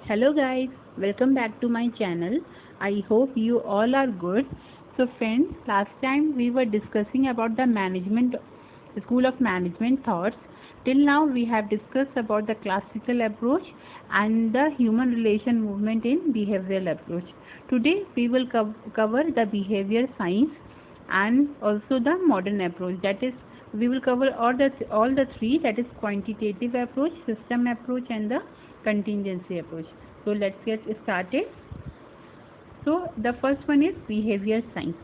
Hello guys, welcome back to my channel. I hope you all are good. So friends, last time we were discussing about the management school of management thoughts. Till now we have discussed about the classical approach and the human relation movement in behavioral approach. Today we will cover the behavior science and also the modern approach. That is, we will cover all the three, that is quantitative approach, system approach and the contingency approach. So let's get started. So the first one is behavior science.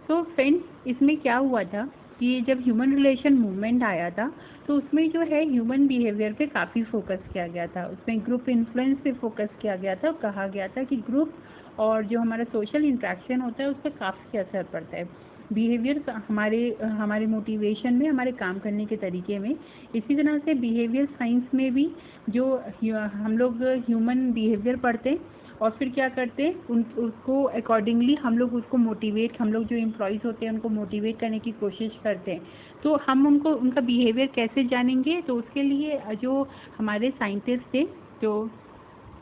तो friends, इसमें क्या हुआ था कि जब human relation movement आया था तो उसमें जो है ह्यूमन बिहेवियर पे काफ़ी फोकस किया गया था, उसमें ग्रुप इन्फ्लुएंस पे फोकस किया गया था और कहा गया था कि ग्रुप और जो हमारा सोशल इंट्रैक्शन होता है उस पर काफ़ी असर पड़ता है बिहेवियर हमारे मोटिवेशन में, हमारे काम करने के तरीके में। इसी तरह से बिहेवियर साइंस में भी जो हम लोग ह्यूमन बिहेवियर पढ़ते हैं और फिर क्या करते हैं उसको अकॉर्डिंगली हम लोग उसको मोटिवेट, हम लोग जो एम्प्लॉयज़ होते हैं उनको मोटिवेट करने की कोशिश करते हैं। तो हम उनका बिहेवियर कैसे जानेंगे? तो उसके लिए जो हमारे साइंटिस्ट थे तो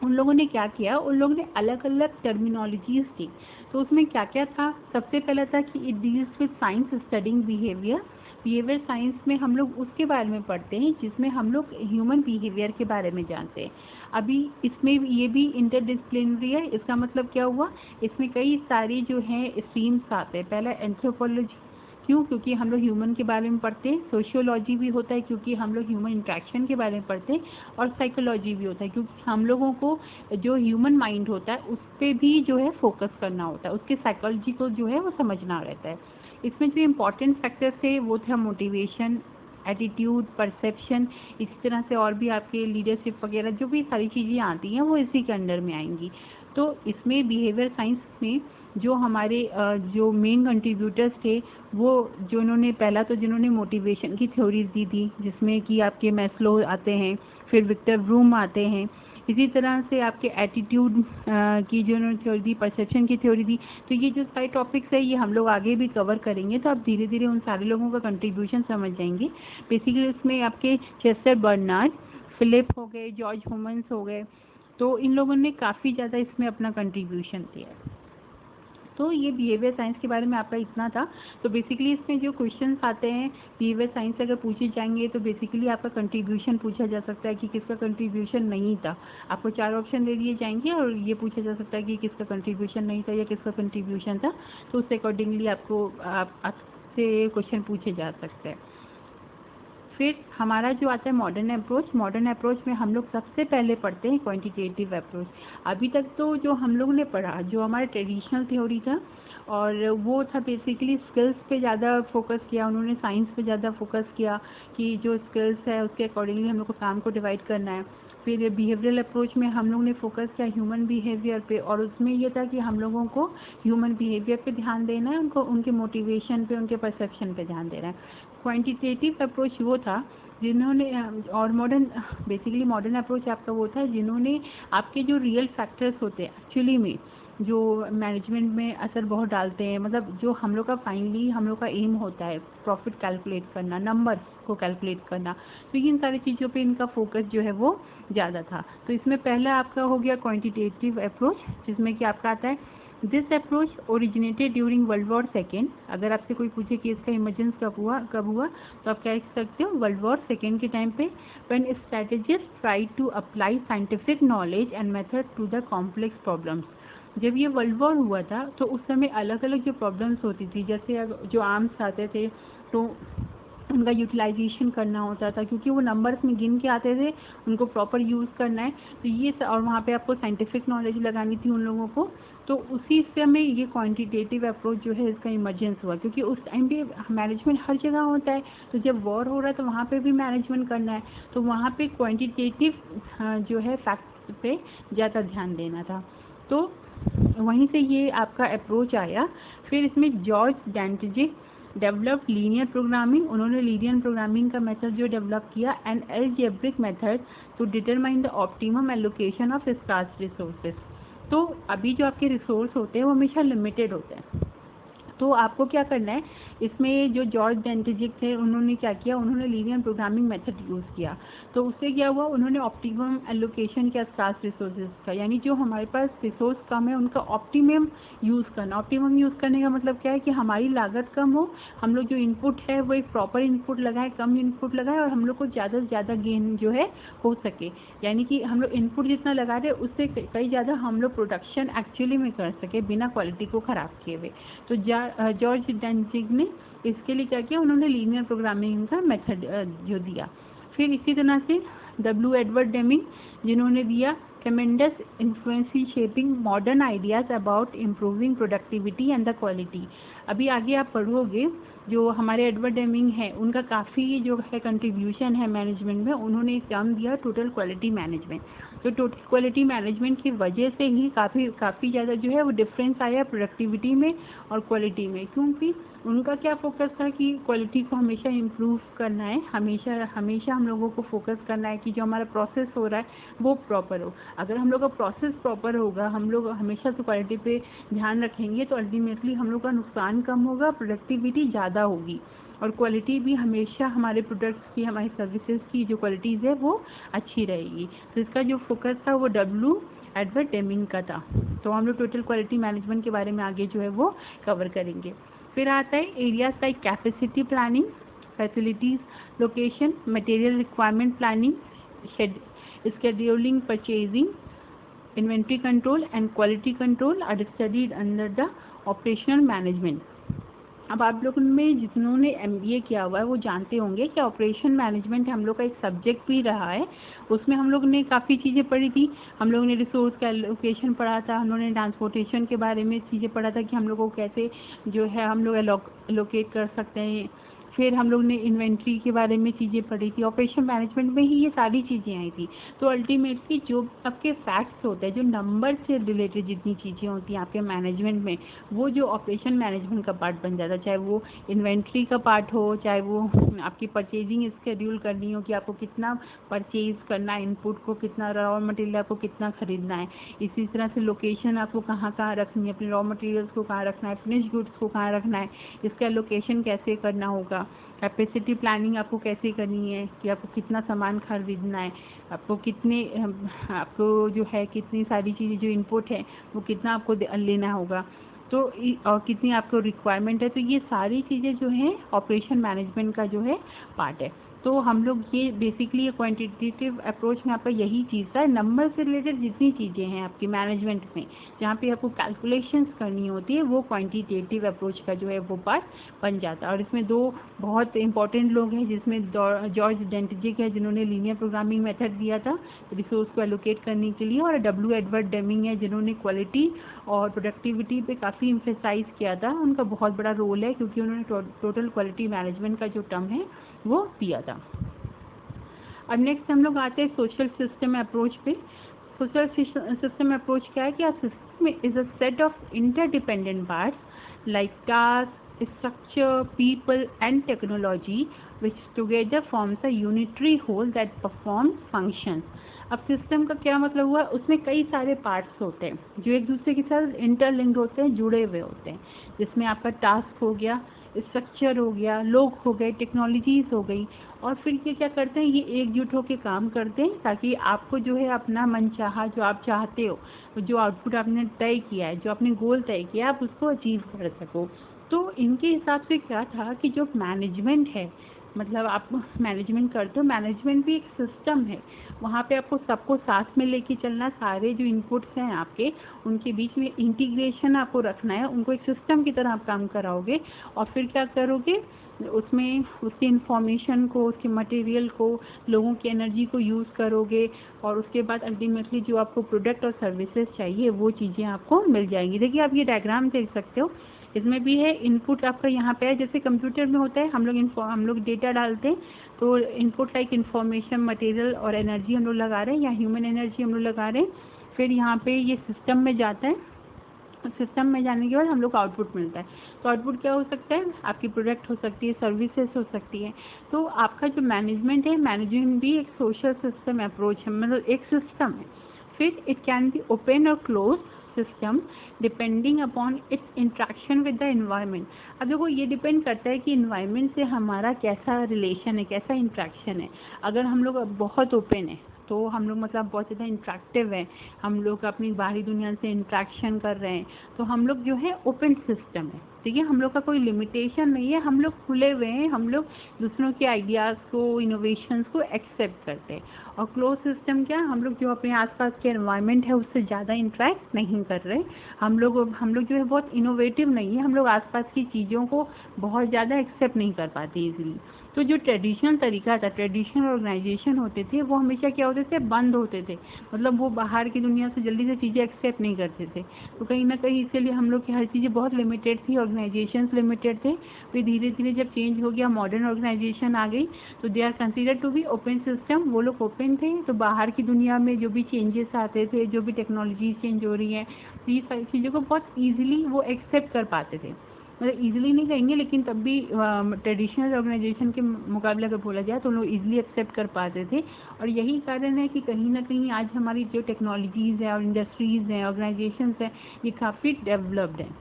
उन लोगों ने क्या किया, उन लोगों ने अलग अलग टर्मिनोलॉजीज़ की। तो उसमें क्या क्या था? सबसे पहला था कि it deals with science studying behaviour science में हम लोग उसके बारे में पढ़ते हैं जिसमें हम लोग ह्यूमन बिहेवियर के बारे में जानते हैं। अभी इसमें ये भी इंटरडिसिप्लिनरी है। इसका मतलब क्या हुआ, इसमें कई सारी जो हैं स्ट्रीम्स आते हैं। पहला एंथ्रोपोलॉजी, क्यों? क्योंकि हम लोग ह्यूमन के बारे में पढ़ते हैं। सोशियोलॉजी भी होता है क्योंकि हम लोग ह्यूमन इंट्रैक्शन के बारे में पढ़ते हैं। और साइकोलॉजी भी होता है क्योंकि हम लोगों को जो ह्यूमन माइंड होता है उस पर भी जो है फोकस करना होता है, उसके साइकोलॉजी को जो है वो समझना रहता है। इसमें जो इम्पॉर्टेंट फैक्टर्स थे वो था मोटिवेशन, एटीट्यूड, परसेप्शन। इसी तरह से और भी आपके लीडरशिप वगैरह जो भी सारी चीज़ें आती हैं वो इसी के अंडर में आएंगी। तो इसमें बिहेवियर साइंस में जो हमारे जो मेन कंट्रीब्यूटर्स थे वो जिन्होंने मोटिवेशन की थ्योरीज दी थी, जिसमें कि आपके मैस्लो आते हैं, फिर विक्टर ब्रूम आते हैं। इसी तरह से आपके एटीट्यूड की जो थ्योरी दी, परसेप्शन की थ्योरी दी। तो ये जो सारे टॉपिक्स है ये हम लोग आगे भी कवर करेंगे, तो आप धीरे धीरे उन सारे लोगों का कंट्रीब्यूशन समझ जाएंगे। बेसिकली इसमें आपके चेस्टर बर्नार्ड, फिलिप हो गए, जॉर्ज ह्यूमन्स हो गए, तो इन लोगों ने काफ़ी ज़्यादा इसमें अपना कंट्रीब्यूशन दिया है। तो ये बिहेवियर साइंस के बारे में आपका इतना था। तो बेसिकली इसमें जो क्वेश्चंस आते हैं बिहेवियर साइंस से अगर पूछे जाएंगे तो बेसिकली आपका कंट्रीब्यूशन पूछा जा सकता है कि किसका कंट्रीब्यूशन नहीं था। आपको 4 ऑप्शन दे दिए जाएंगे और ये पूछा जा सकता है कि किसका कंट्रीब्यूशन नहीं था या किसका कंट्रीब्यूशन था। तो उससे अकॉर्डिंगली आपसे क्वेश्चन पूछे जा सकते हैं। फिर हमारा जो आता है मॉडर्न अप्रोच में हम लोग सबसे पहले पढ़ते हैं क्वांटिटेटिव अप्रोच। अभी तक तो जो हम लोगों ने पढ़ा, जो हमारा ट्रेडिशनल थ्योरी था और वो था बेसिकली स्किल्स पे ज़्यादा फोकस किया, उन्होंने साइंस पे ज़्यादा फोकस किया कि जो स्किल्स है उसके अकॉर्डिंगली हम लोग को काम को डिवाइड करना है। फिर बिहेवियरल अप्रोच में हम लोग ने फोकस किया ह्यूमन बिहेवियर पे और उसमें ये था कि हम लोगों को ह्यूमन बिहेवियर पे ध्यान देना है, उनके मोटिवेशन पे, उनके परसेप्शन पे ध्यान देना है। क्वांटिटेटिव अप्रोच वो था जिन्होंने और मॉडर्न अप्रोच आपका वो था जिन्होंने आपके जो रियल फैक्टर्स होते हैं एक्चुअली में जो मैनेजमेंट में असर बहुत डालते हैं, मतलब जो हम लोग का फाइनली हम लोग का एम होता है प्रॉफिट कैलकुलेट करना, नंबर्स को कैलकुलेट करना, तो इन सारी चीज़ों पे इनका फोकस जो है वो ज़्यादा था। तो इसमें पहला आपका हो गया क्वांटिटेटिव अप्रोच, जिसमें कि आपका आता है this approach originated during world war second. अगर आपसे कोई पूछे कि इसका इमर्जेंस कब हुआ तो आप कह सकते हो वर्ल्ड वॉर सेकेंड के टाइम पे, when strategist try to apply scientific knowledge and method to the complex problems. जब ये वर्ल्ड वॉर हुआ था तो उस समय अलग अलग जो प्रॉब्लम्स होती थी, जैसे जो आर्म्स आते थे तो उनका यूटिलाइजेशन करना होता था क्योंकि वो नंबर्स में गिन के आते थे, उनको प्रॉपर यूज़ करना है। तो ये और वहाँ पे आपको साइंटिफिक नॉलेज लगानी थी उन लोगों को। तो उसी समय ये क्वांटिटेटिव अप्रोच जो है इसका इमर्जेंस हुआ क्योंकि उस टाइम पे मैनेजमेंट हर जगह होता है, तो जब वॉर हो रहा है तो वहाँ पे भी मैनेजमेंट करना है, तो वहाँ पे क्वांटिटेटिव जो है फैक्ट पे ज़्यादा ध्यान देना था। तो वहीं से ये आपका अप्रोच आया। फिर इसमें George Dantzig developed linear programming, उन्होंने लीनियर प्रोग्रामिंग का मेथड जो डेवलप किया and algebraic method to determine the optimum allocation of scarce resources. तो अभी जो आपके रिसोर्स होते हैं वो हमेशा लिमिटेड होते हैं। तो आपको क्या करना है, इसमें जो जॉर्ज डेंटिजिक थे उन्होंने क्या किया, उन्होंने लीनियर प्रोग्रामिंग मेथड यूज़ किया। तो उससे क्या हुआ, उन्होंने ऑप्टिमम एलोकेशन किया स्कार्स रिसोर्सेज का, यानी जो हमारे पास रिसोर्स कम है उनका ऑप्टिमम यूज़ करना। ऑप्टिमम यूज़ करने का मतलब क्या है कि हमारी लागत कम हो, हम लोग जो इनपुट है वो एक प्रॉपर इनपुट लगाए, कम इनपुट लगाए और हम लोग को ज़्यादा से ज़्यादा गेन जो है हो सके। यानी कि हम लोग इनपुट जितना लगा रहे उससे कई ज़्यादा हम लोग प्रोडक्शन एक्चुअली में कर सके बिना क्वालिटी को ख़राब किए हुए। तो जॉर्ज डेंटिजिक ने इसके लिए क्या किया, उन्होंने लीनियर प्रोग्रामिंग का मेथड जो दिया। फिर इसी तरह से W. एडवर्ड डेमिंग, जिन्होंने दिया ट्रेमेंडस influence in shaping modern ideas about improving productivity and the quality. अभी आगे आप पढ़ोगे, जो हमारे एडवर्ड डेमिंग है उनका काफ़ी जो है कंट्रीब्यूशन है मैनेजमेंट में। उन्होंने एक टर्म दिया टोटल क्वालिटी मैनेजमेंट। तो टोटल क्वालिटी मैनेजमेंट की वजह से ही काफ़ी ज़्यादा जो है वो डिफरेंस आया प्रोडक्टिविटी में और क्वालिटी में, क्योंकि उनका क्या फोकस था कि क्वालिटी को हमेशा इम्प्रूव करना है, हमेशा हम लोगों को फोकस करना है कि जो हमारा प्रोसेस हो रहा है वो प्रॉपर हो। अगर हम लोग का प्रोसेस प्रॉपर होगा, हम लोग हमेशा से क्वालिटी पे ध्यान रखेंगे, तो अल्टीमेटली हम लोग का नुकसान कम होगा, प्रोडक्टिविटी ज़्यादा होगी और क्वालिटी भी हमेशा हमारे प्रोडक्ट्स की, हमारी सर्विसेज की जो क्वालिटीज़ है वो अच्छी रहेगी। तो इसका जो फोकस था वो W. एडवर्ड डेमिंग का था। तो हम लोग टोटल क्वालिटी मैनेजमेंट के बारे में आगे जो है वो कवर करेंगे। फिर आता है areas like capacity planning, facilities, location, material requirement planning, scheduling, purchasing, inventory control and quality control are studied under the operational management. अब आप लोगों में जिन्होंने MBA किया हुआ है वो जानते होंगे कि ऑपरेशन मैनेजमेंट हम लोग का एक सब्जेक्ट भी रहा है। उसमें हम लोग ने काफ़ी चीज़ें पढ़ी थी। हम लोग ने रिसोर्स का एलोकेशन पढ़ा था, हम लोगों ने ट्रांसपोर्टेशन के बारे में चीज़ें पढ़ा था कि हम लोग को कैसे जो है हम लोग एलोकेट कर सकते हैं। फिर हम लोग ने इन्वेंट्री के बारे में चीज़ें पढ़ी थी। ऑपरेशन मैनेजमेंट में ही ये सारी चीज़ें आई थी। तो अल्टीमेटली जो आपके फैक्ट्स होते हैं, जो नंबर से रिलेटेड जितनी चीज़ें होती हैं आपके मैनेजमेंट में, वो जो ऑपरेशन मैनेजमेंट का पार्ट बन जाता है। चाहे वो इन्वेंट्री का पार्ट हो, चाहे वो आपकी परचेजिंग स्केड्यूल करनी हो कि आपको कितना परचेज करना है, इनपुट को कितना, रॉ मटेरियल आपको कितना खरीदना है। इसी तरह से लोकेशन आपको कहाँ कहाँ रखनी है, अपने रॉ मटेरियल्स को कहाँ रखना है, फिनिश गुड्स को कहाँ रखना है, इसका लोकेशन कैसे करना होगा। कैपेसिटी प्लानिंग आपको कैसे करनी है कि आपको कितना सामान खरीदना है, आपको जो है कितनी सारी चीज़ें जो इनपुट है वो कितना आपको लेना होगा, तो और कितनी आपको रिक्वायरमेंट है। तो ये सारी चीज़ें जो हैं ऑपरेशन मैनेजमेंट का जो है पार्ट है। तो हम लोग ये बेसिकली ये क्वांटिटेटिव अप्रोच में आपका यही चीज़ था। नंबर से रिलेटेड जितनी चीज़ें हैं आपकी मैनेजमेंट में, जहाँ पे आपको कैलकुलेशंस करनी होती है, वो क्वांटिटेटिव अप्रोच का जो है वो पार्ट बन जाता है। और इसमें दो बहुत इंपॉर्टेंट लोग हैं, जिसमें जॉर्ज डेंटिजिक है जिन्होंने लीनियर प्रोग्रामिंग मेथड दिया था रिसोर्स को एलोकेट करने के लिए, और W. एडवर्ड डेमिंग है जिन्होंने क्वालिटी और प्रोडक्टिविटी पे काफ़ी इम्फेसाइज किया था। उनका बहुत बड़ा रोल है क्योंकि उन्होंने टोटल क्वालिटी मैनेजमेंट का जो टर्म है वो दिया था। अब नेक्स्ट हम लोग आते हैं सोशल सिस्टम अप्रोच पे। सोशल सिस्टम अप्रोच क्या है कि system is a set of interdependent parts like task, structure, people and technology which together forms a unitary whole that performs functions. अब सिस्टम का क्या मतलब हुआ, उसमें कई सारे पार्ट्स होते हैं जो एक दूसरे के साथ इंटरलिंक्ड होते हैं, जुड़े हुए होते हैं, जिसमें आपका टास्क हो गया, स्ट्रक्चर हो गया, लोग हो गए, टेक्नोलॉजीज हो गई। और फिर ये क्या करते हैं, ये एकजुट होकर काम करते हैं ताकि आपको जो है अपना मनचाहा जो आप चाहते हो, जो आउटपुट आपने तय किया है, जो आपने गोल तय किया है, आप उसको अचीव कर सको। तो इनके हिसाब से क्या था कि जो मैनेजमेंट है, मतलब आप मैनेजमेंट करते हो, मैनेजमेंट भी एक सिस्टम है। वहाँ पे आपको सबको साथ में लेके चलना, सारे जो इनपुट्स हैं आपके, उनके बीच में इंटीग्रेशन आपको रखना है, उनको एक सिस्टम की तरह आप काम कराओगे। और फिर क्या करोगे, उसमें उसकी इंफॉर्मेशन को, उसके मटेरियल को, लोगों की एनर्जी को यूज़ करोगे, और उसके बाद अल्टीमेटली जो आपको प्रोडक्ट और सर्विसेज चाहिए वो चीज़ें आपको मिल जाएंगी। देखिए आप ये डायग्राम देख सकते हो, इसमें भी है इनपुट आपका यहाँ पे है, जैसे कंप्यूटर में होता है हम लोग डेटा डालते हैं, तो इनपुट लाइक इन्फॉर्मेशन, मटेरियल और एनर्जी हम लोग लगा रहे हैं, या ह्यूमन एनर्जी हम लोग लगा रहे हैं। फिर यहाँ पे ये सिस्टम में जाता है, सिस्टम में जाने के बाद हम लोग को आउटपुट मिलता है। तो आउटपुट क्या हो सकता है, आपकी प्रोडक्ट हो सकती है, सर्विसेज हो सकती है। तो आपका जो मैनेजमेंट है, मैनेजमेंट भी एक सोशल सिस्टम अप्रोच है, मतलब एक सिस्टम है। फिर इट कैन बी ओपन और close, system depending upon its interaction with the environment. अब देखो ये डिपेंड करता है कि environment से हमारा कैसा रिलेशन है, कैसा इंट्रैक्शन है. अगर हम लोग बहुत ओपन है तो हम लोग मतलब बहुत ज़्यादा इंट्रैक्टिव है, हम लोग अपनी बाहरी दुनिया से इंट्रैक्शन कर रहे हैं, तो हम लोग जो है ओपन सिस्टम है. ठीक है, हम लोग का कोई लिमिटेशन नहीं है, हम लोग खुले हुए हैं, हम लोग दूसरों के आइडियाज़ को, इनोवेशंस को एक्सेप्ट करते हैं. और क्लोज सिस्टम क्या, हम लोग जो अपने आसपास के एनवायरनमेंट है उससे ज़्यादा इंटरेक्ट नहीं कर रहे. हम लोग जो है बहुत इनोवेटिव नहीं है, हम लोग आसपास की चीज़ों को बहुत ज़्यादा एक्सेप्ट नहीं कर पाते इजीली. तो जो ट्रेडिशनल तरीका था, ट्रेडिशनल ऑर्गेनाइजेशन होते थे, वो हमेशा क्या होते थे, बंद होते थे. मतलब वो बाहर की दुनिया से जल्दी से चीज़ें एक्सेप्ट नहीं करते थे. तो कहीं ना कहीं इसके लिए हम लोग की हर चीज़ें बहुत लिमिटेड थी, ऑर्गेनाइजेशंस लिमिटेड थे. फिर धीरे धीरे जब चेंज हो गया, मॉडर्न ऑर्गेनाइजेशन आ गई, तो they are considered to be open system. वो लोग ओपन थे, तो बाहर की दुनिया में जो भी चेंजेस आते थे, जो भी टेक्नोलॉजी चेंज हो रही है, तो ये सारी चीज़ों को बहुत ईजिली वो एक्सेप्ट कर पाते थे. मतलब ईजिली नहीं कहेंगे, लेकिन तब भी ट्रेडिशनल ऑर्गेनाइजेशन के मुकाबले अगर बोला जाए तो लोग ईजिली एक्सेप्ट कर पाते थे. और यही कारण है कि कहीं ना कहीं आज हमारी जो टेक्नोलॉजीज़ हैं और इंडस्ट्रीज़ हैं, ऑर्गेनाइजेशंस हैं, ये काफ़ी डेवलप्ड हैं.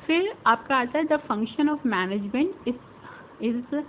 फिर आपका आता है the function of management is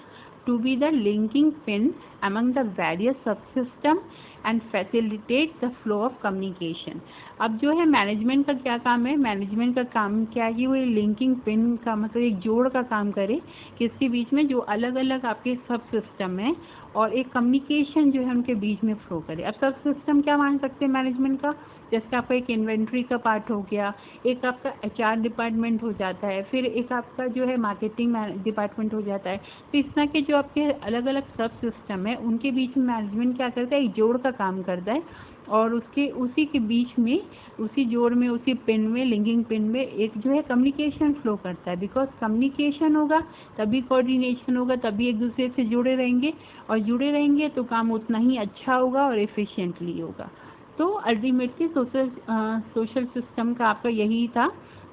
to be the linking pin among the various subsystem and facilitate the flow of communication. अब जो है मैनेजमेंट का क्या काम है, मैनेजमेंट का काम क्या है कि वो लिंकिंग पिन का मतलब एक जोड़ का काम करे किसके बीच में, जो अलग अलग आपके सब सिस्टम है, और एक कम्युनिकेशन जो है उनके बीच में फ्लो करे. अब सब सिस्टम क्या मान सकते हैं मैनेजमेंट का, जैसे आपका एक इन्वेंट्री का पार्ट हो गया, एक आपका HR डिपार्टमेंट हो जाता है, फिर एक आपका जो है मार्केटिंग डिपार्टमेंट हो जाता है. तो इस तरह के जो आपके अलग अलग सब सिस्टम है उनके बीच में मैनेजमेंट क्या करता है, एक जोड़ का काम करता है. और उसी के बीच में, उसी जोड़ में, उसी पिन में, लिंकिंग पिन में एक जो है कम्युनिकेशन फ्लो करता है. बिकॉज कम्युनिकेशन होगा तभी कोऑर्डिनेशन होगा, तभी एक दूसरे से जुड़े रहेंगे, और जुड़े रहेंगे तो काम उतना ही अच्छा होगा और एफिशिएंटली होगा. तो अल्टीमेटली सोशल सिस्टम का आपका यही था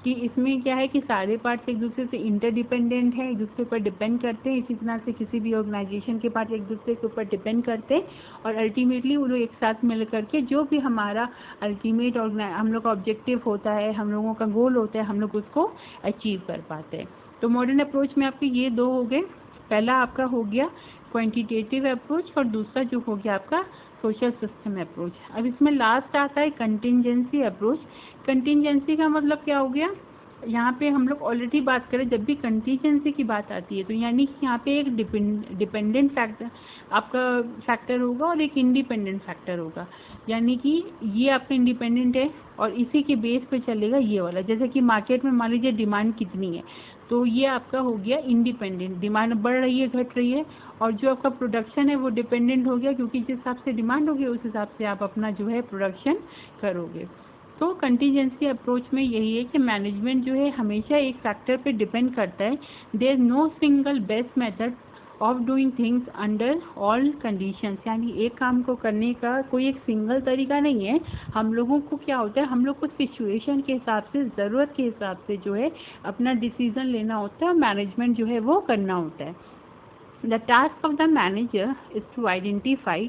कि इसमें क्या है कि सारे पार्ट्स एक दूसरे से इंटरडिपेंडेंट हैं, एक दूसरे पर डिपेंड करते हैं. इसी तरह से किसी भी ऑर्गेनाइजेशन के पार्ट एक दूसरे के ऊपर डिपेंड करते हैं, और अल्टीमेटली वो लोग एक साथ मिल करके जो भी हमारा अल्टीमेट हम लोग का ऑब्जेक्टिव होता है, हम लोगों का गोल होता है, हम लोग उसको अचीव कर पाते हैं. तो मॉडर्न अप्रोच में आपके ये दो हो गए. पहला आपका हो गया क्वांटिटेटिव अप्रोच, और दूसरा जो हो गया आपका सोशल सिस्टम अप्रोच. अब इसमें लास्ट आता है कंटिंजेंसी अप्रोच. कंटिंजेंसी का मतलब क्या हो गया, यहाँ पे हम लोग ऑलरेडी बात करें, जब भी कंटिंजेंसी की बात आती है तो यानी कि यहाँ पे एक डिपेंडेंट फैक्टर आपका फैक्टर होगा और एक इंडिपेंडेंट फैक्टर होगा. यानी कि ये आपका इंडिपेंडेंट है और इसी के बेस पे चलेगा ये वाला. जैसे कि मार्केट में मान लीजिए डिमांड कितनी है, तो ये आपका हो गया इंडिपेंडेंट. डिमांड बढ़ रही है, घट रही है, और जो आपका प्रोडक्शन है वो डिपेंडेंट हो गया, क्योंकि जिस हिसाब से डिमांड होगी उस हिसाब से आप अपना जो है प्रोडक्शन करोगे. तो कंटीजेंसी अप्रोच में यही है कि मैनेजमेंट जो है हमेशा एक फैक्टर पे डिपेंड करता है. There is no single best method of doing things under all conditions. यानी एक काम को करने का कोई एक सिंगल तरीका नहीं है. हम लोगों को क्या होता है, हम लोग को सिचुएशन के हिसाब से, ज़रूरत के हिसाब से जो है अपना डिसीजन लेना होता है और मैनेजमेंट जो है वो करना होता है. The task of the manager is to identify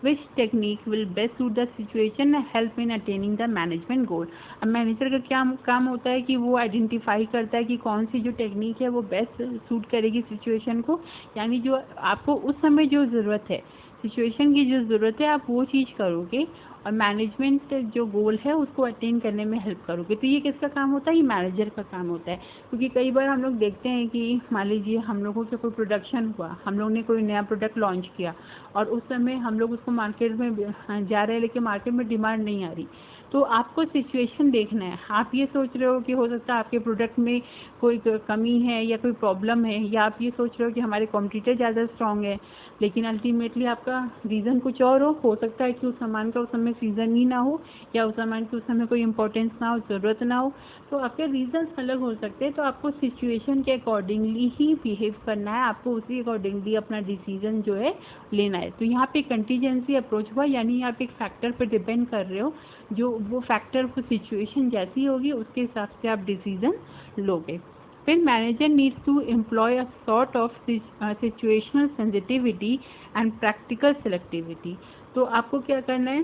which technique will best suit the situation and help in attaining the management goal. अब मैनेजर का क्या काम होता है कि वो आइडेंटिफाई करता है कि कौन सी जो टेक्निक है वो बेस्ट सूट करेगी सिचुएशन को. यानी जो आपको उस समय जो ज़रूरत है, सिचुएशन की जो ज़रूरत है, आप वो चीज़ करोगे और मैनेजमेंट जो गोल है उसको अटेन करने में हेल्प करोगे. तो ये किसका काम होता है, ये मैनेजर का काम होता है. क्योंकि कई बार हम लोग देखते हैं कि मान लीजिए हम लोगों से कोई प्रोडक्शन हुआ, हम लोग ने कोई नया प्रोडक्ट लॉन्च किया और उस समय हम लोग उसको मार्केट में जा रहे हैं, लेकिन मार्केट में डिमांड नहीं आ रही. तो आपको सिचुएशन देखना है. आप ये सोच रहे हो कि हो सकता है आपके प्रोडक्ट में कोई कमी है या कोई प्रॉब्लम है, या आप ये सोच रहे हो कि हमारे कॉम्पिटिटर ज़्यादा स्ट्रॉन्ग है, लेकिन अल्टीमेटली आपका रीज़न कुछ और हो सकता है कि उस सामान का उस समय सीज़न ही ना हो, या उस सामान की उस समय कोई इंपॉर्टेंस ना हो, ज़रूरत ना हो. तो आपके रीज़न्स अलग हो सकते हैं. तो आपको सिचुएशन के अकॉर्डिंगली ही बिहेव करना है, आपको उसी अकॉर्डिंगली अपना डिसीजन जो है लेना है. तो यहाँ पे कंटीजेंसी अप्रोच हुआ, यानी आप एक फैक्टर पर डिपेंड कर रहे हो, जो वो फैक्टर को सिचुएशन जैसी होगी उसके हिसाब से आप डिसीजन लोगे. फिर manager needs to employ a sort of situational sensitivity and practical selectivity. तो आपको क्या करना है,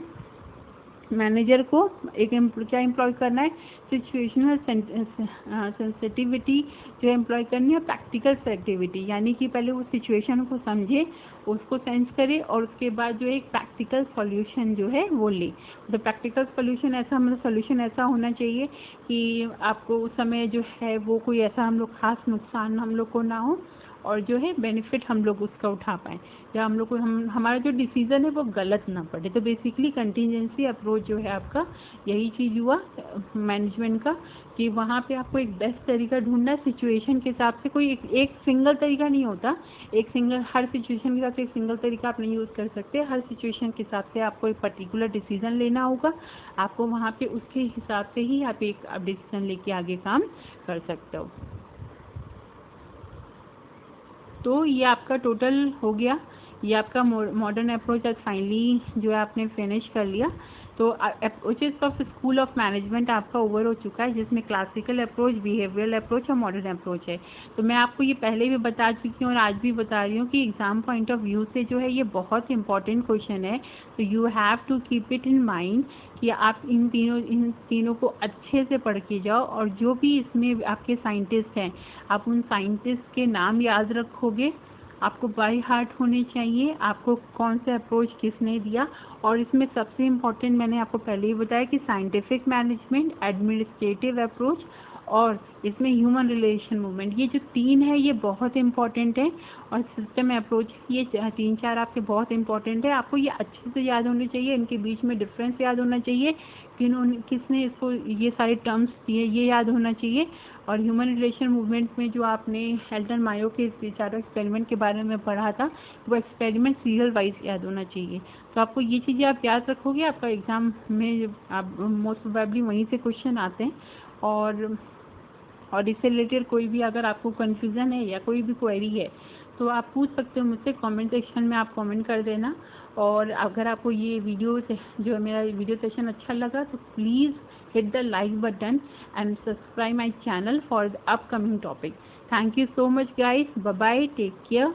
मैनेजर को क्या एम्प्लॉय करना है, सिचुएशनल सेंसिटिविटी जो एम्प्लॉय करनी है, प्रैक्टिकल सेलेक्टिविटी, यानी कि पहले वो सिचुएशन को समझे, उसको सेंस करे और उसके बाद जो एक प्रैक्टिकल सॉल्यूशन जो है वो ले। तो प्रैक्टिकल सॉल्यूशन ऐसा, मतलब सॉल्यूशन ऐसा होना चाहिए कि आपको उस समय जो है वो कोई ऐसा हम लोग खास नुकसान हम लोग को ना हो, और जो है बेनिफिट हम लोग उसका उठा पाएँ, या हम लोग को हमारा जो डिसीज़न है वो गलत ना पड़े। तो बेसिकली कंटीजेंसी अप्रोच जो है आपका यही चीज़ हुआ मैनेजमेंट का, कि वहाँ पे आपको एक बेस्ट तरीका ढूंढना है सिचुएशन के हिसाब से। कोई एक सिंगल तरीका नहीं होता, हर सिचुएशन के हिसाब से एक सिंगल तरीका आप नहीं यूज़ कर सकते। हर सिचुएशन के हिसाब से आपको एक पर्टिकुलर डिसीज़न लेना होगा, आपको वहाँ पे उसके हिसाब से ही आप एक डिसीज़न लेके आगे काम कर सकते हो। तो ये आपका टोटल हो गया, ये आपका मॉडर्न अप्रोच आज फाइनली जो है आपने फिनिश कर लिया। तो approaches of school of management आपका ओवर हो चुका है, जिसमें क्लासिकल अप्रोच, बिहेवियरल अप्रोच और मॉडर्न अप्रोच है। तो मैं आपको ये पहले भी बता चुकी हूँ और आज भी बता रही हूँ कि एग्ज़ाम पॉइंट ऑफ व्यू से जो है ये बहुत इंपॉर्टेंट क्वेश्चन है। तो you have to keep it in mind कि आप इन तीनों को अच्छे से पढ़ के जाओ, और जो भी इसमें आपके साइंटिस्ट हैं आप उन साइंटिस्ट के नाम याद रखोगे, आपको बाय हार्ट होने चाहिए, आपको कौन सा अप्रोच किसने दिया। और इसमें सबसे इम्पॉर्टेंट मैंने आपको पहले ही बताया कि साइंटिफिक मैनेजमेंट, एडमिनिस्ट्रेटिव अप्रोच और इसमें ह्यूमन रिलेशन मूवमेंट, ये जो तीन है ये बहुत इंपॉर्टेंट है। और सिस्टम अप्रोच, ये 3-4 आपके बहुत इंपॉर्टेंट है, आपको ये अच्छे से याद होने चाहिए। इनके बीच में डिफरेंस याद होना चाहिए, किसने इसको ये सारे टर्म्स दिए ये याद होना चाहिए। और ह्यूमन रिलेशन मूवमेंट में जो आपने हेल्टन मायो के चारों एक्सपेरिमेंट के बारे में पढ़ा था, वो एक्सपेरिमेंट सीरियल वाइज याद होना चाहिए। तो आपको ये चीज़ें आप याद रखोगे, आपका एग्ज़ाम में आप मोस्ट प्रोबेबली वहीं से क्वेश्चन आते हैं। और इससे रिलेटेड कोई भी अगर आपको कन्फ्यूज़न है या कोई भी क्वेरी है तो आप पूछ सकते हो मुझसे, कमेंट सेक्शन में आप कमेंट कर देना। और अगर आपको ये वीडियो से जो मेरा वीडियो सेशन अच्छा लगा तो please hit the like button and subscribe my channel for the upcoming topic. Thank you so much guys. Bye bye. Take care.